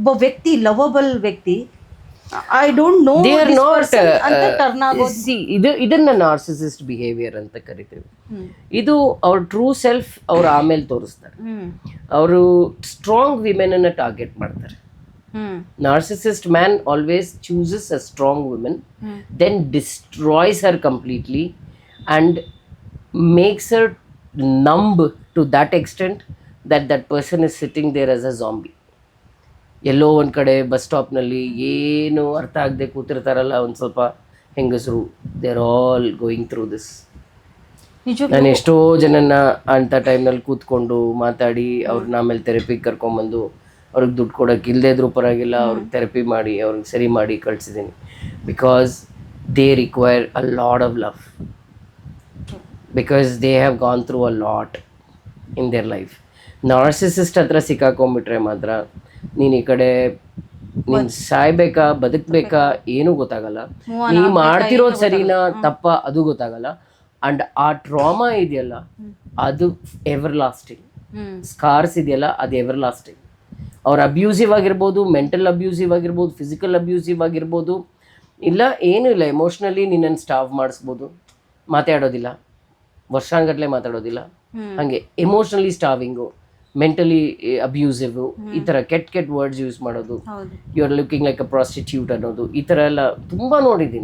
ಒಬ್ಬ ವ್ಯಕ್ತಿ ಲವಬಲ್ ವ್ಯಕ್ತಿ I don't know they are not ಅಂತ ಟರ್ನ್ ಆಗೋದು. ಇದನ್ನ ನಾರ್ಸಿಸಿಸ್ಟ್ ಬಿಹೇವಿಯರ್ ಅಂತ ಕರಿತೀವಿ. ಇದು ಅವ್ರ ಟ್ರೂ ಸೆಲ್ಫ್ ಅವ್ರು ಆಮೇಲೆ ತೋರಿಸ್ತಾರೆ. ಅವರು ಸ್ಟ್ರಾಂಗ್ ವಿಮೆನ್ ಅನ್ನ ಟಾರ್ಗೆಟ್ ಮಾಡ್ತಾರೆ. Narcissist man always chooses a strong woman, then destroys her completely and makes her numb to that extent that that person is sitting there as a zombie. ಎಲ್ಲೋ ಒಂದು ಕಡೆ bus ಸ್ಟಾಪ್ನಲ್ಲಿ ಏನು ಅರ್ಥ ಆಗದೆ ಕೂತಿರ್ತಾರಲ್ಲ ಒಂದು ಸ್ವಲ್ಪ ಹೆಂಗಸರು, they are all going through this. ನಾನು ಎಷ್ಟೋ ಜನನ ಅಂಥ ಟೈಮ್ನಲ್ಲಿ ಕೂತ್ಕೊಂಡು ಮಾತಾಡಿ ಅವ್ರನ್ನ ಆಮೇಲೆ ಥೆರಪಿಗೆ ಕರ್ಕೊಂಬಂದು ಅವ್ರಿಗೆ ದುಡ್ಡು ಕೊಡೋಕೆ ಇಲ್ಲದೇ ಇದ್ರೂ ಪರವಾಗಿಲ್ಲ ಅವ್ರಿಗೆ ಥೆರಪಿ ಮಾಡಿ ಅವ್ರಿಗೆ ಸರಿ ಮಾಡಿ ಕಳಿಸಿದ್ದೀನಿ. Because they require a lot of love, because they have gone through a lot in their life. Narcissist ಹತ್ರ ಸಿಕ್ಕಾಕೊಂಡ್ಬಿಟ್ರೆ ಮಾತ್ರ ನೀನು ಈ ಕಡೆ ನೀನು ಸಾಯ್ಬೇಕಾ ಬದುಕಬೇಕಾ ಏನೂ ಗೊತ್ತಾಗಲ್ಲ, ನೀ ಮಾಡ್ತಿರೋದು ಸರಿನಾ ತಪ್ಪ ಅದು ಗೊತ್ತಾಗಲ್ಲ. ಆ್ಯಂಡ್ ಆ ಟ್ರಾಮಾ ಇದೆಯಲ್ಲ ಅದು ಎವರ್ ಲಾಸ್ಟಿಂಗ್, ಸ್ಕಾರ್ಸ್ ಇದೆಯಲ್ಲ ಅದು ಎವರ್ ಲಾಸ್ಟಿಂಗ್. ಅವ್ರು ಅಬ್ಯೂಸಿವ್ ಆಗಿರ್ಬೋದು, ಮೆಂಟಲ್ ಅಬ್ಯೂಸಿವ್ ಆಗಿರ್ಬೋದು, ಫಿಸಿಕಲ್ ಅಬ್ಯೂಸಿವ್ ಆಗಿರ್ಬೋದು, ಇಲ್ಲ ಏನೂ ಇಲ್ಲ, ಎಮೋಷ್ನಲಿ ನಿನ್ನನ್ನು ಸ್ಟಾವ್ ಮಾಡಿಸ್ಬೋದು, ಮಾತಾಡೋದಿಲ್ಲ, ವರ್ಷಾಂಗಟ್ಲೆ ಮಾತಾಡೋದಿಲ್ಲ, ಹಾಗೆ ಎಮೋಷ್ನಲಿ ಸ್ಟಾವಿಂಗು, ಮೆಂಟಲಿ ಅಬ್ಯೂಸಿವ್, ಈ ಥರ ಕೆಟ್ಟ ವರ್ಡ್ಸ್ ಯೂಸ್ ಮಾಡೋದು, you are looking like a prostitute ಅನ್ನೋದು, ಈ ಥರ ಎಲ್ಲ ತುಂಬ ನೋಡಿದ್ದೀನಿ.